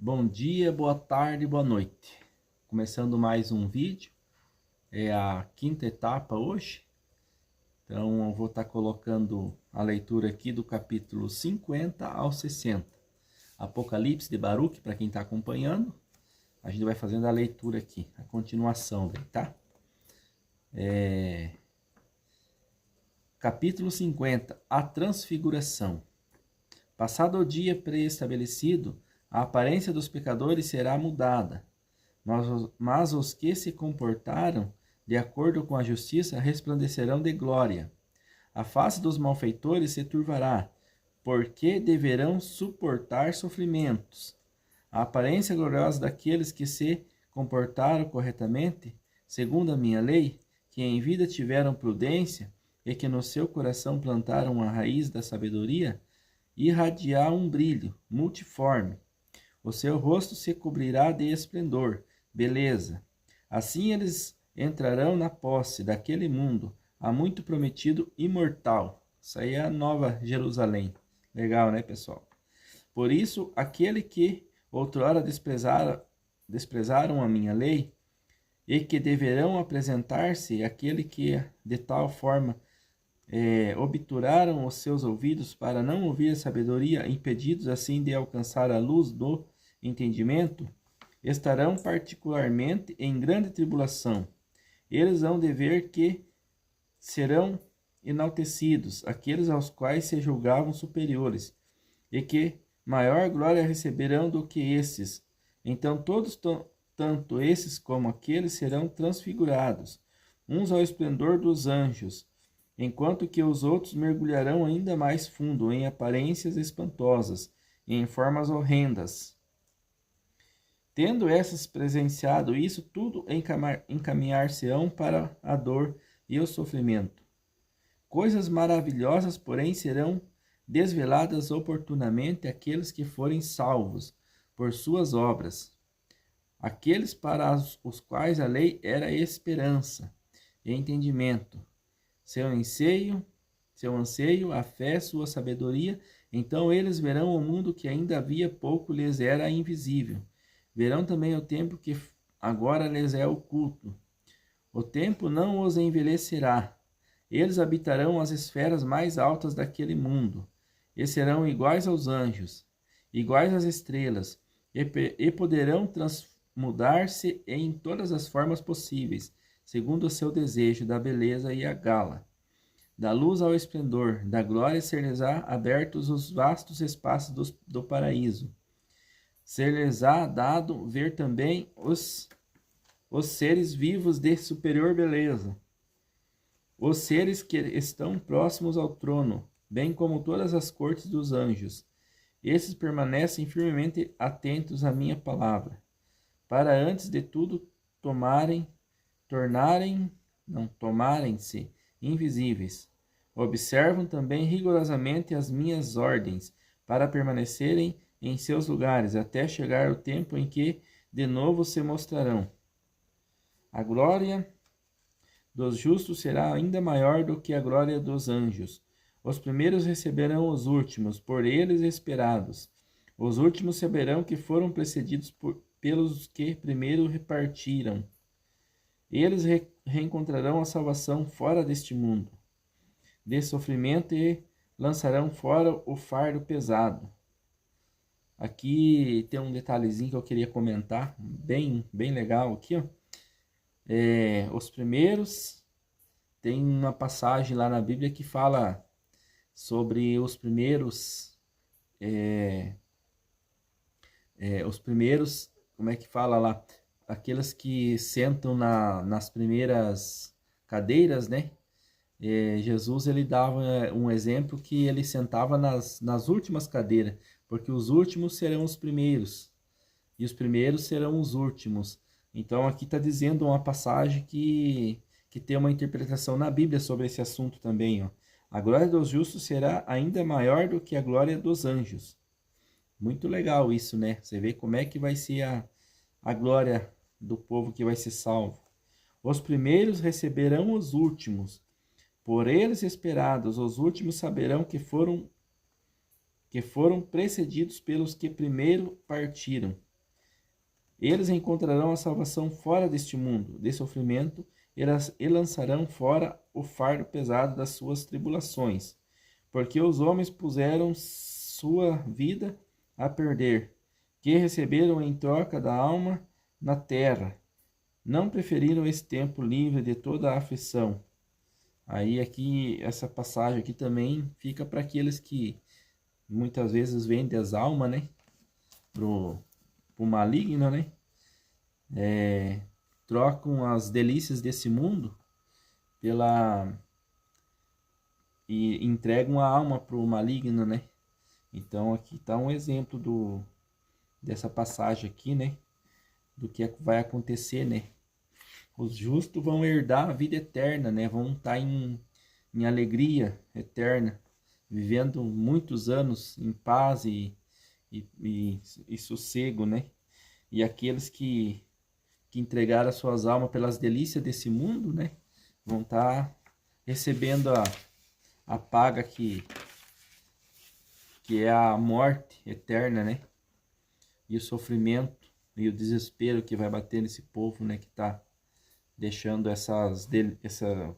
Bom dia, boa tarde, boa noite. Começando mais um vídeo, é a quinta etapa hoje. Então eu vou estar colocando a leitura aqui do capítulo 50 ao 60. Apocalipse de Baruque, para quem está acompanhando. A gente vai fazendo a leitura aqui, a continuação dele, tá? Capítulo 50, a transfiguração. Passado o dia pré-estabelecido, a aparência dos pecadores será mudada, mas os que se comportaram de acordo com a justiça resplandecerão de glória. A face dos malfeitores se turvará, porque deverão suportar sofrimentos. A aparência gloriosa daqueles que se comportaram corretamente, segundo a minha lei, que em vida tiveram prudência e que no seu coração plantaram a raiz da sabedoria, irradiar um brilho multiforme. O seu rosto se cobrirá de esplendor, beleza. Assim eles entrarão na posse daquele mundo, há muito prometido, imortal. Isso aí é a Nova Jerusalém. Legal, né, pessoal? Por isso, aquele que outrora desprezaram a minha lei, e que deverão apresentar-se aquele que de tal forma obturaram os seus ouvidos para não ouvir a sabedoria, impedidos assim de alcançar a luz do entendimento, estarão particularmente em grande tribulação. Eles hão de ver que serão enaltecidos aqueles aos quais se julgavam superiores, e que maior glória receberão do que esses. Então todos, tanto esses como aqueles, serão transfigurados, uns ao esplendor dos anjos, enquanto que os outros mergulharão ainda mais fundo em aparências espantosas e em formas horrendas. Tendo essas presenciado isso, tudo encaminhar-se-ão para a dor e o sofrimento. Coisas maravilhosas, porém, serão desveladas oportunamente àqueles que forem salvos por suas obras, aqueles para os quais a lei era esperança e entendimento, seu anseio, a fé, sua sabedoria. Então eles verão o mundo que ainda havia pouco lhes era invisível. Verão também o tempo que agora lhes é oculto. O tempo não os envelhecerá. Eles habitarão as esferas mais altas daquele mundo, e serão iguais aos anjos, iguais às estrelas, e poderão transmudar-se em todas as formas possíveis, segundo o seu desejo, da beleza e a gala. Da luz ao esplendor, da glória ser-lhes-á abertos os vastos espaços do paraíso. Ser-lhes-á dado ver também os seres vivos de superior beleza, os seres que estão próximos ao trono, bem como todas as cortes dos anjos. Esses permanecem firmemente atentos à minha palavra, para antes de tudo tomarem-se invisíveis. Observam também rigorosamente as minhas ordens, para permanecerem em seus lugares, até chegar o tempo em que de novo se mostrarão. A glória dos justos será ainda maior do que a glória dos anjos. Os primeiros receberão os últimos, por eles esperados. Os últimos saberão que foram precedidos pelos que primeiro repartiram. Eles reencontrarão a salvação fora deste mundo de sofrimento e lançarão fora o fardo pesado. Aqui tem um detalhezinho que eu queria comentar, bem legal aqui, ó. Os primeiros, tem uma passagem lá na Bíblia que fala sobre os primeiros, como é que fala lá? Aqueles que sentam nas primeiras cadeiras, né? Jesus, ele dava um exemplo que ele sentava nas últimas cadeiras, porque os últimos serão os primeiros, e os primeiros serão os últimos. Então aqui está dizendo uma passagem que tem uma interpretação na Bíblia sobre esse assunto também, ó. A glória dos justos será ainda maior do que a glória dos anjos. Muito legal isso, né? Você vê como é que vai ser a glória do povo que vai ser salvo. Os primeiros receberão os últimos. Por eles esperados, os últimos saberão que foram precedidos pelos que primeiro partiram. Eles encontrarão a salvação fora deste mundo de sofrimento e lançarão fora o fardo pesado das suas tribulações, porque os homens puseram sua vida a perder, que receberam em troca da alma na terra. Não preferiram esse tempo livre de toda a aflição. Aí aqui, essa passagem aqui também fica para aqueles que muitas vezes vendem as almas, né? Pro maligno, né? Trocam as delícias desse mundo e entregam a alma pro maligno, né? Então aqui está um exemplo dessa passagem aqui, né? Do que vai acontecer, né? Os justos vão herdar a vida eterna, né? Vão estar em alegria eterna, vivendo muitos anos em paz e sossego, né? E aqueles que entregaram as suas almas pelas delícias desse mundo, né? Vão estar recebendo a paga que é a morte eterna, né? E o sofrimento e o desespero que vai bater nesse povo, né? Que está deixando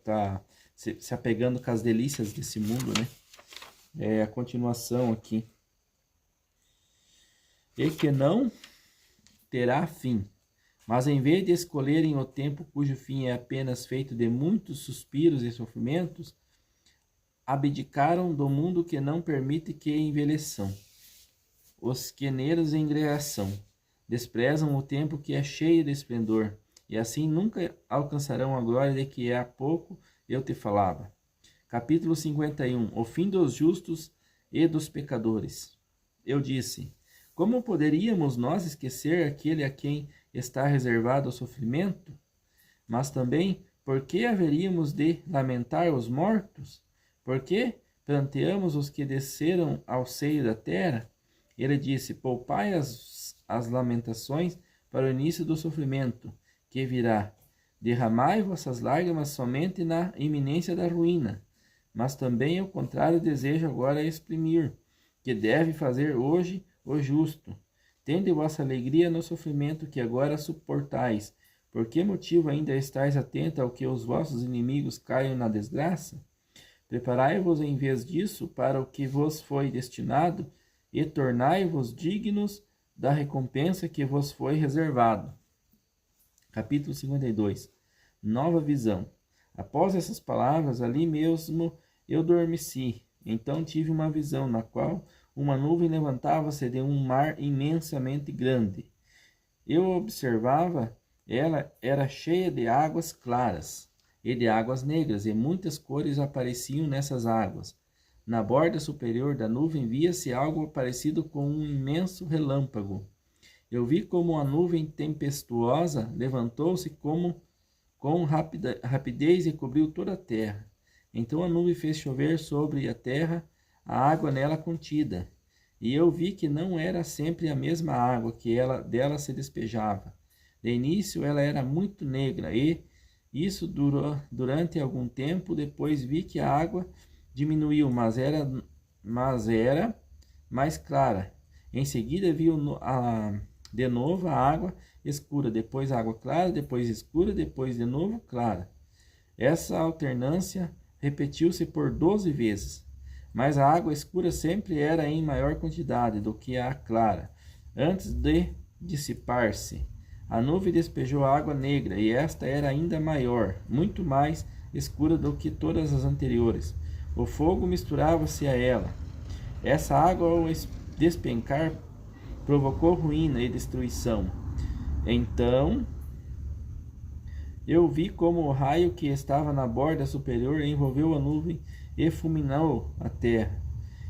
tá se apegando com as delícias desse mundo, né? É a continuação aqui. E que não terá fim, mas em vez de escolherem o tempo cujo fim é apenas feito de muitos suspiros e sofrimentos, abdicaram do mundo que não permite que envelheçam. Os queneiros engreação, desprezam o tempo que é cheio de esplendor, e assim nunca alcançarão a glória de que há pouco eu te falava. Capítulo 51. O fim dos justos e dos pecadores. Eu disse: como poderíamos nós esquecer aquele a quem está reservado o sofrimento? Mas também, por que haveríamos de lamentar os mortos? Por que pranteamos os que desceram ao seio da terra? Ele disse: poupai as lamentações para o início do sofrimento, que virá. Derramai vossas lágrimas somente na iminência da ruína. Mas também o contrário desejo agora exprimir, que deve fazer hoje o justo. Tende vossa alegria no sofrimento que agora suportais. Por que motivo ainda estáis atento ao que os vossos inimigos caiam na desgraça? Preparai-vos em vez disso para o que vos foi destinado, e tornai-vos dignos da recompensa que vos foi reservado. Capítulo 52. Nova visão. Após essas palavras, ali mesmo eu dormeci. Então tive uma visão, na qual uma nuvem levantava-se de um mar imensamente grande. Eu observava, ela era cheia de águas claras e de águas negras, e muitas cores apareciam nessas águas. Na borda superior da nuvem via-se algo parecido com um imenso relâmpago. Eu vi como a nuvem tempestuosa levantou-se com rapidez e cobriu toda a terra. Então a nuvem fez chover sobre a terra a água nela contida. E eu vi que não era sempre a mesma água que dela se despejava. De início ela era muito negra, e isso durou durante algum tempo. Depois vi que a água diminuiu, mas era mais clara. Em seguida vi de novo a água escura, depois água clara, depois escura, depois de novo clara. Essa alternância repetiu-se por 12 vezes, mas a água escura sempre era em maior quantidade do que a clara. Antes de dissipar-se, a nuvem despejou água negra, e esta era ainda maior, muito mais escura do que todas as anteriores. O fogo misturava-se a ela. Essa água, ao despencar, provocou ruína e destruição. Então eu vi como o raio que estava na borda superior envolveu a nuvem e fulminou a terra.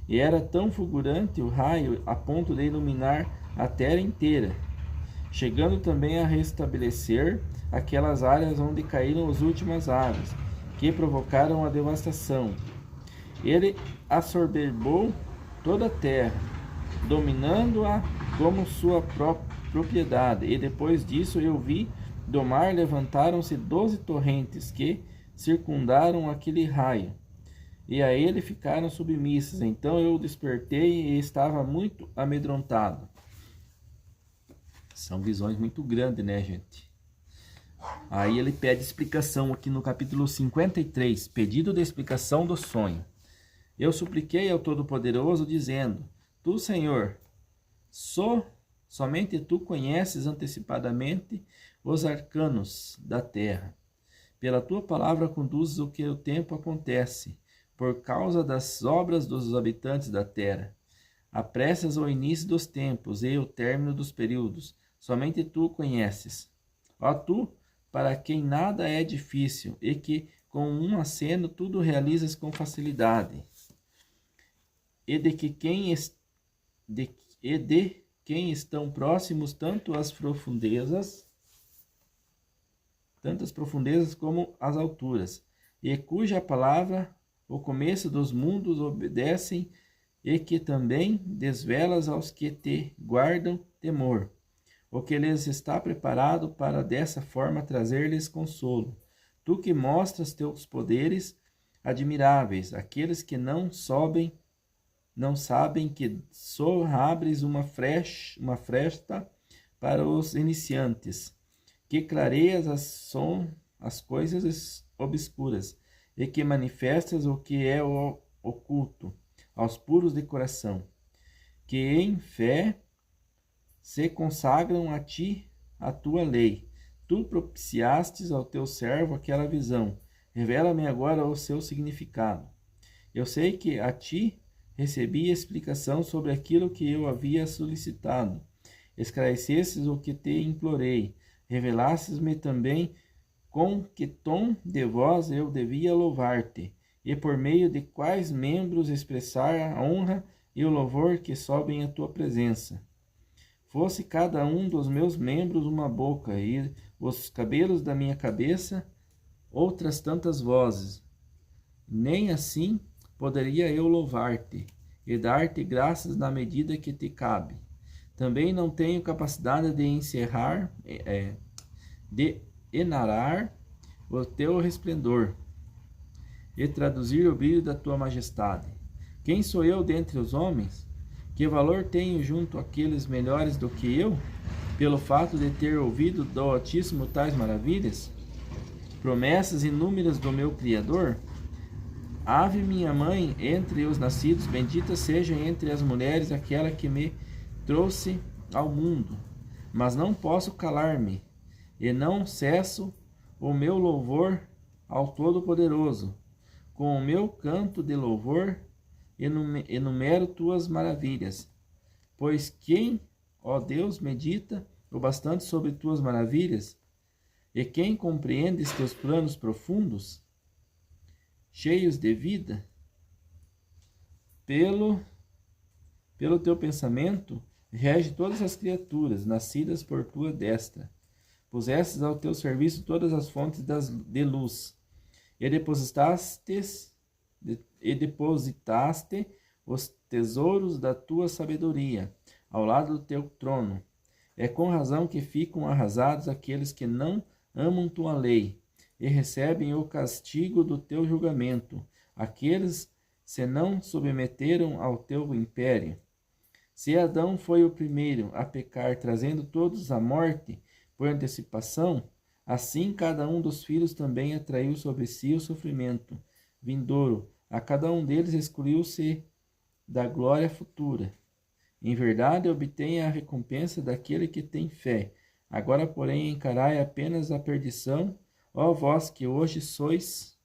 E era tão fulgurante o raio a ponto de iluminar a terra inteira, chegando também a restabelecer aquelas áreas onde caíram as últimas águas, que provocaram a devastação. Ele assoberbou toda a terra, dominando-a como sua propriedade. E depois disso eu vi do mar levantaram-se 12 torrentes que circundaram aquele raio, e a ele ficaram submissas. Então eu despertei e estava muito amedrontado. São visões muito grandes, né, gente? Aí ele pede explicação aqui no capítulo 53, pedido de explicação do sonho. Eu supliquei ao Todo-Poderoso, dizendo: Tu, Senhor, somente Tu conheces antecipadamente os arcanos da terra. Pela Tua palavra conduzes o que o tempo acontece, por causa das obras dos habitantes da terra. Apressas o início dos tempos e o término dos períodos. Somente Tu conheces. Ó Tu, para quem nada é difícil, e que com um aceno tudo realizas com facilidade. E de quem estão próximos tantas profundezas como as alturas, e cuja palavra o começo dos mundos obedecem, e que também desvelas aos que te guardam temor, o que lhes está preparado para dessa forma trazer-lhes consolo. Tu que mostras teus poderes admiráveis, aqueles que não sabem que só abres uma fresta para os iniciantes, que clareias as coisas obscuras, e que manifestas o que é oculto aos puros de coração, que em fé se consagram a ti, a tua lei. Tu propiciastes ao teu servo aquela visão. Revela-me agora o seu significado. Eu sei que a ti recebi explicação sobre aquilo que eu havia solicitado. Esclarecesses o que te implorei. Revelasses-me também com que tom de voz eu devia louvar-te, e por meio de quais membros expressar a honra e o louvor que sobem à tua presença. Fosse cada um dos meus membros uma boca, e os cabelos da minha cabeça outras tantas vozes. Nem assim poderia eu louvar-te e dar-te graças na medida que te cabe. Também não tenho capacidade de de enarar o teu resplendor e traduzir o brilho da tua majestade. Quem sou eu dentre os homens? Que valor tenho junto àqueles melhores do que eu, pelo fato de ter ouvido do Altíssimo tais maravilhas? Promessas inúmeras do meu Criador? Ave minha mãe entre os nascidos, bendita seja entre as mulheres aquela que me trouxe ao mundo. Mas não posso calar-me, e não cesso o meu louvor ao Todo-Poderoso. Com o meu canto de louvor enumero tuas maravilhas. Pois quem, ó Deus, medita o bastante sobre tuas maravilhas? E quem compreende teus planos profundos, cheios de vida? Pelo teu pensamento, rege todas as criaturas, nascidas por tua destra. Pusestes ao teu serviço todas as fontes de luz, e depositaste os tesouros da tua sabedoria ao lado do teu trono. É com razão que ficam arrasados aqueles que não amam tua lei, e recebem o castigo do teu julgamento, aqueles se não submeteram ao teu império. Se Adão foi o primeiro a pecar, trazendo todos à morte por antecipação, assim cada um dos filhos também atraiu sobre si o sofrimento vindouro. A cada um deles excluiu-se da glória futura. Em verdade, obtém a recompensa daquele que tem fé. Agora, porém, encarai apenas a perdição, ó vós que hoje sois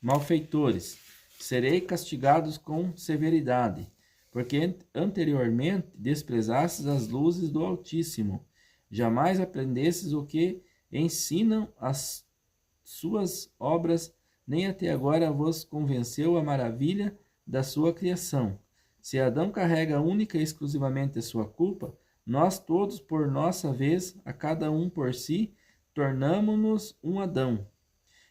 malfeitores. Serei castigados com severidade, porque anteriormente desprezastes as luzes do Altíssimo. Jamais aprendestes o que ensinam as suas obras, nem até agora vos convenceu a maravilha da sua criação. Se Adão carrega única e exclusivamente a sua culpa, nós todos, por nossa vez, a cada um por si, tornamo-nos um Adão.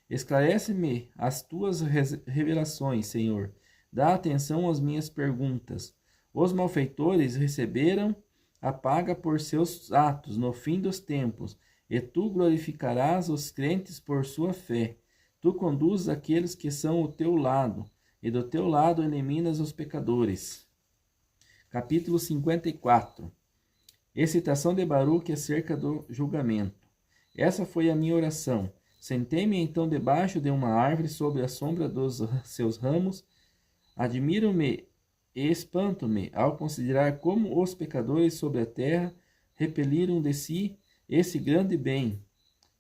Esclarece-me as tuas revelações, Senhor. Dá atenção às minhas perguntas. Os malfeitores receberam a paga por seus atos no fim dos tempos, e tu glorificarás os crentes por sua fé. Tu conduzes aqueles que são o teu lado, e do teu lado eliminas os pecadores. Capítulo 54. Excitação de Baruque acerca do julgamento. Essa foi a minha oração. Sentei-me então debaixo de uma árvore sob a sombra dos seus ramos. Admiro-me e espanto-me ao considerar como os pecadores sobre a terra repeliram de si esse grande bem,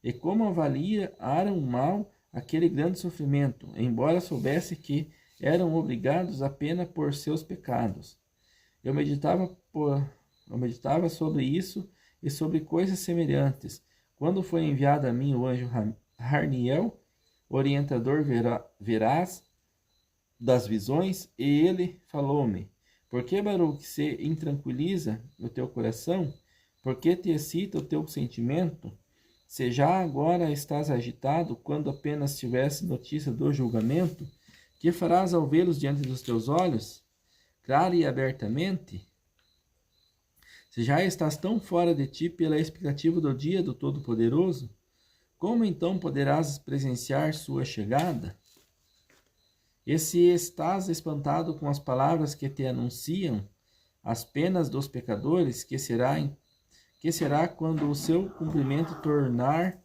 e como avaliaram mal aquele grande sofrimento, embora soubesse que eram obrigados apenas por seus pecados. Eu meditava sobre isso e sobre coisas semelhantes, quando foi enviado a mim o anjo Harniel, orientador veraz das visões, e ele falou-me: Por que, Baruque, se intranquiliza o teu coração? Por que te excita o teu sentimento? Se já agora estás agitado, quando apenas tivesse notícia do julgamento, que farás ao vê-los diante dos teus olhos, claro e abertamente? Se já estás tão fora de ti pela expectativa do dia do Todo-Poderoso, como então poderás presenciar sua chegada? E se estás espantado com as palavras que te anunciam as penas dos pecadores, que será quando o seu cumprimento tornar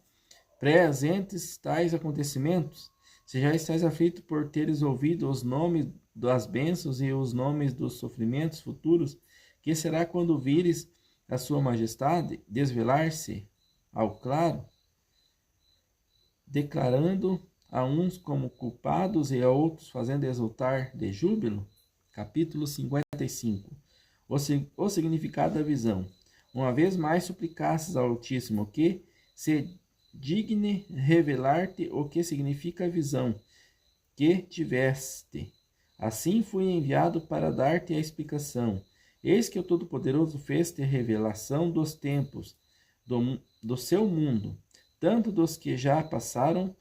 presentes tais acontecimentos? Se já estás aflito por teres ouvido os nomes das bênçãos e os nomes dos sofrimentos futuros, que será quando vires a sua majestade desvelar-se ao claro, declarando a uns como culpados e a outros fazendo exultar de júbilo? Capítulo 55. O significado da visão. Uma vez mais suplicasses ao Altíssimo que se digne revelar-te o que significa a visão que tiveste. Assim fui enviado para dar-te a explicação. Eis que o Todo-Poderoso fez-te revelação dos tempos do seu mundo, tanto dos que já passaram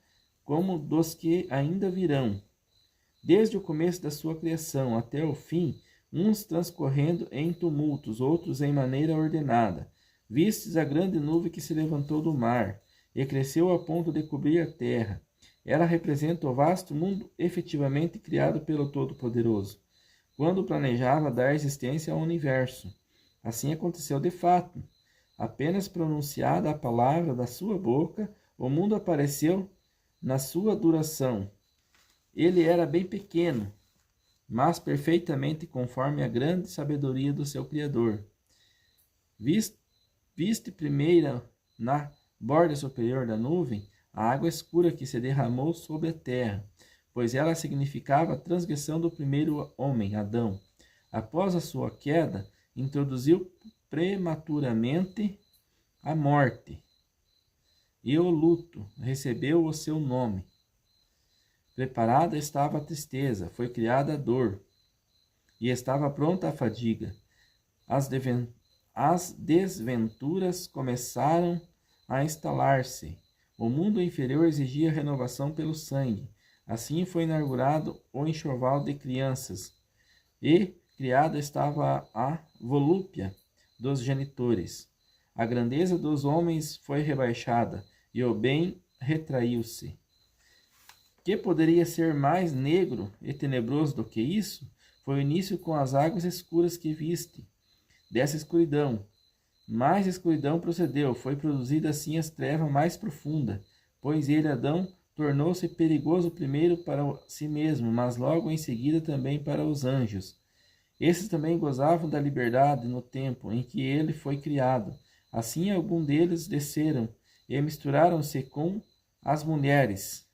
como dos que ainda virão, desde o começo da sua criação até o fim, uns transcorrendo em tumultos, outros em maneira ordenada. Vistes a grande nuvem que se levantou do mar e cresceu a ponto de cobrir a terra. Ela representa o vasto mundo efetivamente criado pelo Todo-Poderoso, quando planejava dar existência ao universo. Assim aconteceu de fato. Apenas pronunciada a palavra da sua boca, o mundo apareceu na sua duração. Ele era bem pequeno, mas perfeitamente conforme a grande sabedoria do seu Criador. Viste primeiro na borda superior da nuvem a água escura que se derramou sobre a terra, pois ela significava a transgressão do primeiro homem, Adão. Após a sua queda, introduziu prematuramente a morte, e o luto recebeu o seu nome. Preparada estava a tristeza, foi criada a dor, e estava pronta a fadiga. As desventuras começaram a instalar-se. O mundo inferior exigia renovação pelo sangue. Assim foi inaugurado o enxoval de crianças, e criada estava a volúpia dos genitores. A grandeza dos homens foi rebaixada, e o bem retraiu-se. Que poderia ser mais negro e tenebroso do que isso? Foi o início com as águas escuras que viste. Dessa escuridão, mais escuridão procedeu, foi produzida assim as trevas mais profunda, pois ele, Adão, tornou-se perigoso primeiro para si mesmo, mas logo em seguida também para os anjos. Esses também gozavam da liberdade no tempo em que ele foi criado. Assim alguns deles desceram e misturaram-se com as mulheres.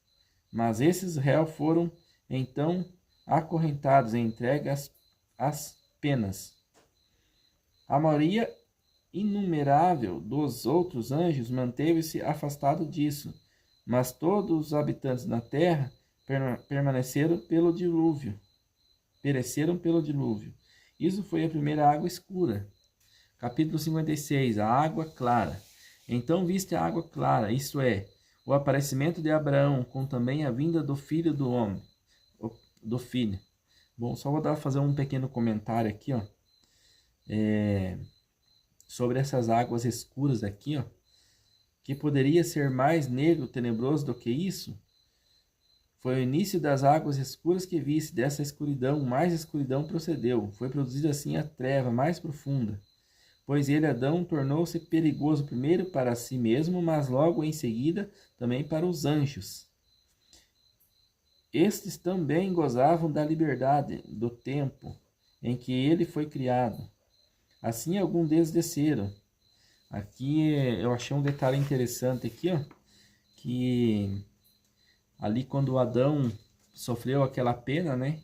Mas esses réus foram então acorrentados e entregues às penas. A maioria inumerável dos outros anjos manteve-se afastado disso, mas todos os habitantes da terra pereceram pelo dilúvio. Isso foi a primeira água escura. Capítulo 56. A água clara. Então viste a água clara, isto é, o aparecimento de Abraão, com também a vinda do filho do homem. Do filho. Bom, só vou fazer um pequeno comentário aqui, ó. Sobre essas águas escuras aqui, ó. Que poderia ser mais negro, tenebroso do que isso? Foi o início das águas escuras que visse, dessa escuridão, mais escuridão procedeu. Foi produzida assim a treva mais profunda. Pois ele, Adão, tornou-se perigoso primeiro para si mesmo, mas logo em seguida também para os anjos. Estes também gozavam da liberdade do tempo em que ele foi criado. Assim alguns deles desceram. Aqui eu achei um detalhe interessante aqui, ó, que ali quando Adão sofreu aquela pena, né,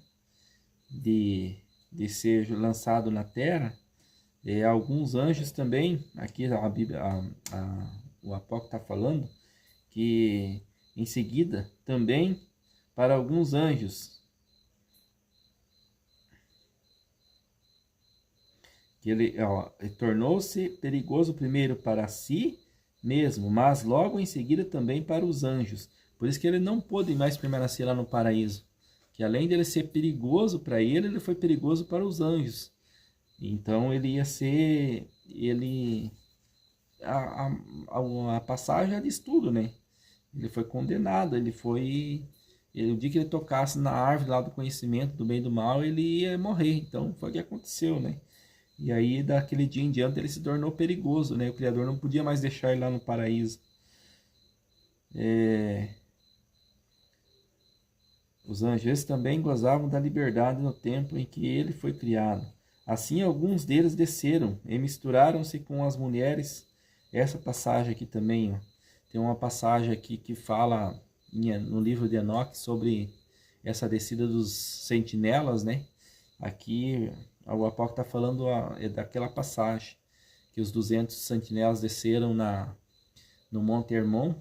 de ser lançado na terra, alguns anjos também, aqui a Bíblia, o apóstolo está falando, que em seguida também para alguns anjos, que ele tornou-se perigoso primeiro para si mesmo, mas logo em seguida também para os anjos. Por isso que ele não pôde mais permanecer lá no paraíso, que além de ele ser perigoso para ele foi perigoso para os anjos. Então ele ia ser, a passagem já diz tudo, né? Ele foi condenado, o dia que ele tocasse na árvore lá do conhecimento do bem e do mal, ele ia morrer. Então foi o que aconteceu, né? E aí daquele dia em diante ele se tornou perigoso, né? O Criador não podia mais deixar ele lá no paraíso. Os anjos também gozavam da liberdade no tempo em que ele foi criado. Assim alguns deles desceram e misturaram-se com as mulheres. Essa passagem aqui também, ó, tem uma passagem aqui que fala no livro de Enoque sobre essa descida dos sentinelas, né? Aqui o apóstolo está falando daquela passagem que os 200 sentinelas desceram no Monte Hermon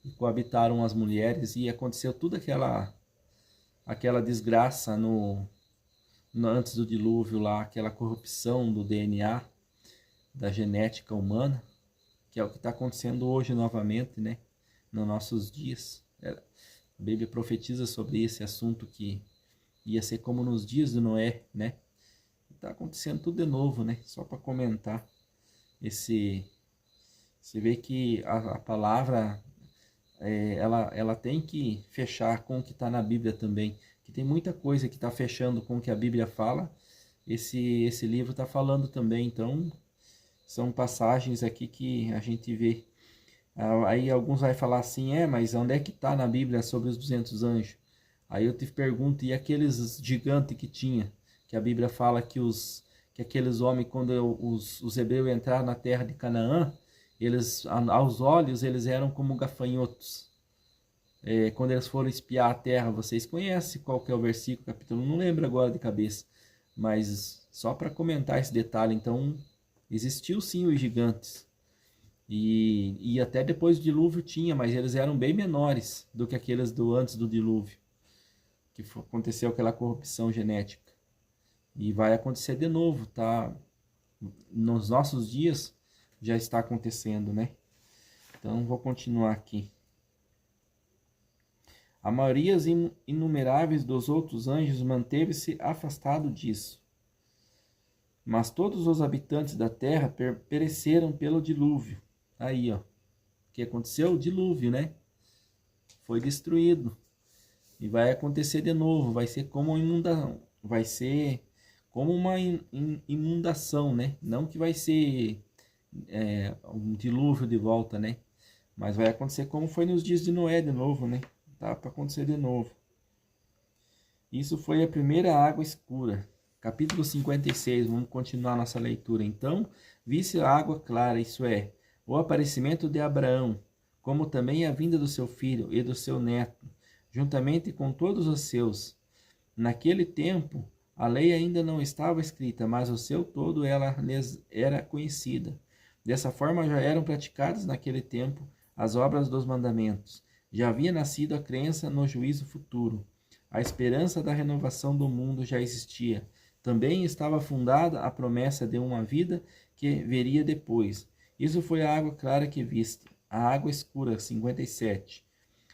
e coabitaram as mulheres, e aconteceu toda aquela desgraça antes do dilúvio lá, aquela corrupção do DNA, da genética humana, que é o que está acontecendo hoje novamente, né, nos nossos dias. A Bíblia profetiza sobre esse assunto que ia ser como nos dias de Noé, né? Está acontecendo tudo de novo, né? Só para comentar. Você vê que a palavra, ela tem que fechar com o que está na Bíblia também. Que tem muita coisa que está fechando com o que a Bíblia fala. Esse livro está falando também. Então, são passagens aqui que a gente vê. Aí alguns vai falar assim, mas onde é que está na Bíblia sobre os 200 anjos? Aí eu te pergunto, e aqueles gigantes que tinha? Que a Bíblia fala que aqueles homens, quando os hebreus entraram na terra de Canaã, eles, aos olhos, eles eram como gafanhotos. Quando eles foram espiar a terra, vocês conhecem qual que é o versículo, capítulo, não lembro agora de cabeça, mas só para comentar esse detalhe, então, existiu sim os gigantes. E até depois do dilúvio tinha, mas eles eram bem menores do que aqueles antes do dilúvio, que aconteceu aquela corrupção genética. E vai acontecer de novo, tá? Nos nossos dias já está acontecendo, né? Então vou continuar aqui. A maioria inumeráveis dos outros anjos manteve-se afastado disso. Mas todos os habitantes da terra pereceram pelo dilúvio. Aí, ó. O que aconteceu? O dilúvio, né? Foi destruído. E vai acontecer de novo. Vai ser como vai ser como uma inundação, né? Não que vai ser um dilúvio de volta, né? Mas vai acontecer como foi nos dias de Noé de novo, né? Tá para acontecer de novo. Isso foi a primeira água escura. Capítulo 56, vamos continuar nossa leitura. Então, vi-se a água clara, isso é, o aparecimento de Abraão, como também a vinda do seu filho e do seu neto, juntamente com todos os seus. Naquele tempo, a lei ainda não estava escrita, mas o seu todo ela lhes era conhecida. Dessa forma já eram praticadas naquele tempo as obras dos mandamentos. Já havia nascido a crença no juízo futuro. A esperança da renovação do mundo já existia. Também estava fundada a promessa de uma vida que viria depois. Isso foi a água clara que viste. A água escura, 57.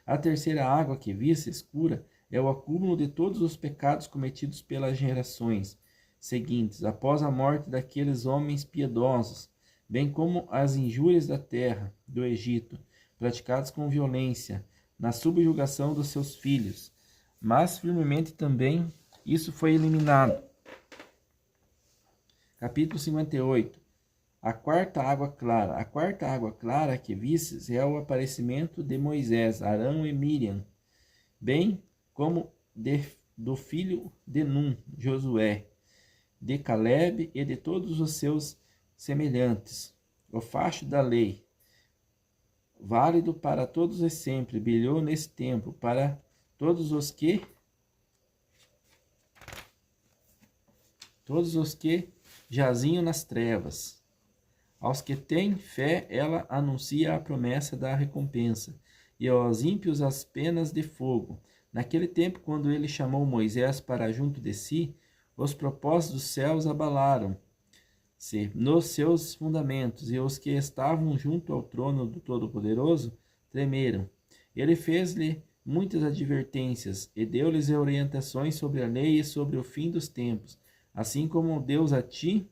A terceira água que viste, escura, é o acúmulo de todos os pecados cometidos pelas gerações seguintes, após a morte daqueles homens piedosos, bem como as injúrias da terra, do Egito, praticadas com violência, na subjugação dos seus filhos. Mas firmemente também isso foi eliminado. Capítulo 58. A quarta água clara. A quarta água clara que vistes é o aparecimento de Moisés, Arão e Miriam, bem como do filho de Num, Josué, de Caleb e de todos os seus semelhantes. O facho da lei, válido para todos e sempre, brilhou nesse tempo para todos os que jazinham nas trevas. Aos que têm fé, ela anuncia a promessa da recompensa, e aos ímpios as penas de fogo. Naquele tempo, quando ele chamou Moisés para junto de si, os propósitos dos céus abalaram-se nos seus fundamentos, e os que estavam junto ao trono do Todo-Poderoso tremeram. Ele fez-lhe muitas advertências, e deu-lhes orientações sobre a lei e sobre o fim dos tempos, assim como deu a ti,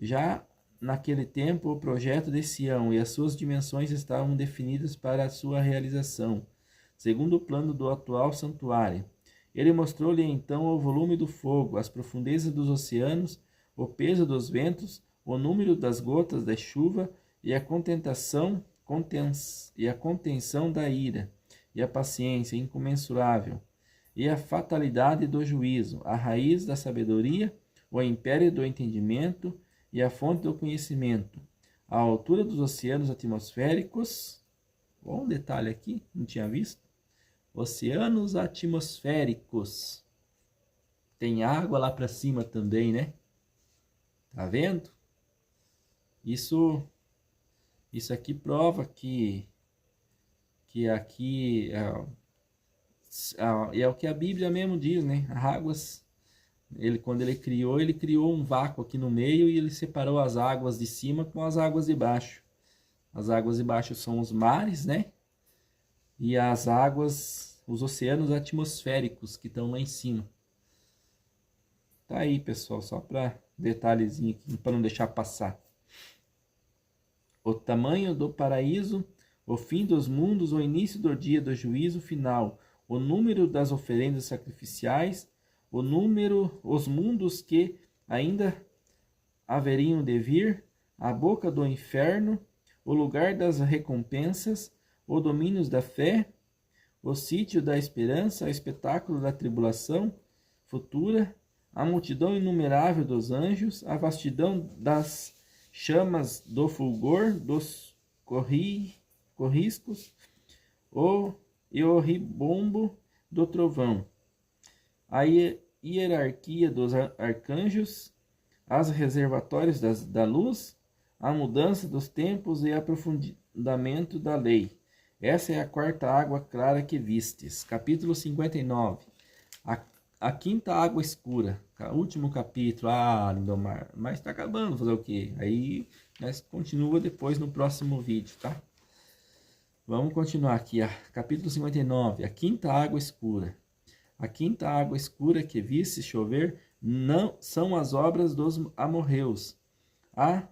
já naquele tempo, o projeto de Sião, e as suas dimensões estavam definidas para a sua realização, segundo o plano do atual santuário. Ele mostrou-lhe então o volume do fogo, as profundezas dos oceanos, o peso dos ventos, o número das gotas da chuva e a contenção da ira, e a paciência incomensurável, e a fatalidade do juízo, a raiz da sabedoria, o império do entendimento e a fonte do conhecimento, a altura dos oceanos atmosféricos. Bom detalhe aqui, não tinha visto. Oceanos atmosféricos. Tem água lá para cima também, né? Tá vendo? Isso aqui prova que aqui é o que a Bíblia mesmo diz, né? Águas, quando ele criou um vácuo aqui no meio e ele separou as águas de cima com as águas de baixo. As águas de baixo são os mares, né? E as águas, os oceanos atmosféricos que estão lá em cima. Tá aí, pessoal, só para detalhezinho aqui, para não deixar passar. O tamanho do paraíso, o fim dos mundos, o início do dia do juízo final, o número das oferendas sacrificiais, os mundos que ainda haveriam de vir, a boca do inferno, o lugar das recompensas, o domínio da fé, o sítio da esperança, o espetáculo da tribulação futura, a multidão inumerável dos anjos, a vastidão das chamas do fulgor, dos corriscos, e o ribombo do trovão, a hierarquia dos arcanjos, as reservatórios da luz, a mudança dos tempos e aprofundamento da lei. Essa é a quarta água clara que vistes. Capítulo 59. A quinta água escura. Último capítulo. Ah, Lindomar, mas está acabando, fazer o quê? Aí nós continua depois no próximo vídeo, tá? Vamos continuar aqui. Capítulo 59. A quinta água escura. A quinta água escura que viste chover não são as obras dos amorreus, a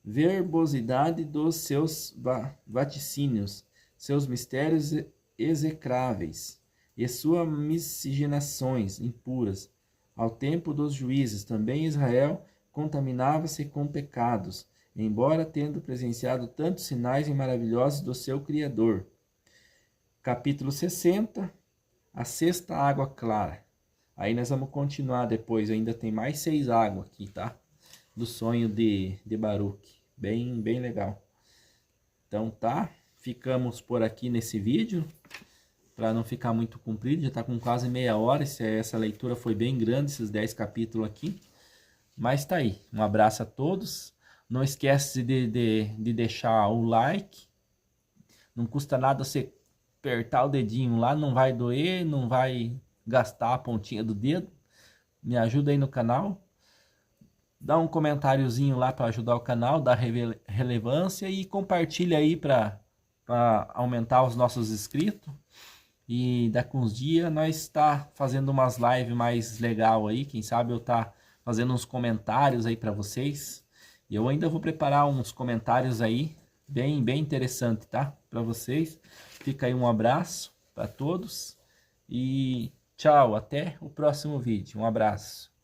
verbosidade dos seus vaticínios, seus mistérios execráveis e suas miscigenações impuras. Ao tempo dos juízes, também Israel contaminava-se com pecados, embora tendo presenciado tantos sinais e maravilhosos do seu Criador. Capítulo 60. A sexta água clara. Aí nós vamos continuar depois, ainda tem mais 6 águas aqui, tá? Do sonho de Baruque. Bem legal. Então tá, ficamos por aqui nesse vídeo, para não ficar muito comprido, já tá com quase meia hora, essa leitura foi bem grande, esses 10 capítulos aqui. Mas tá aí, um abraço a todos, não esquece de deixar o like, não custa nada você apertar o dedinho lá, não vai doer, não vai gastar a pontinha do dedo. Me ajuda aí no canal. Dá um comentáriozinho lá para ajudar o canal, dar relevância e compartilha aí para aumentar os nossos inscritos. E daqui uns dias nós está fazendo umas lives mais legal aí, quem sabe eu tá fazendo uns comentários aí para vocês. E eu ainda vou preparar uns comentários aí bem interessante, tá? Para vocês. Fica aí um abraço para todos e tchau, até o próximo vídeo. Um abraço.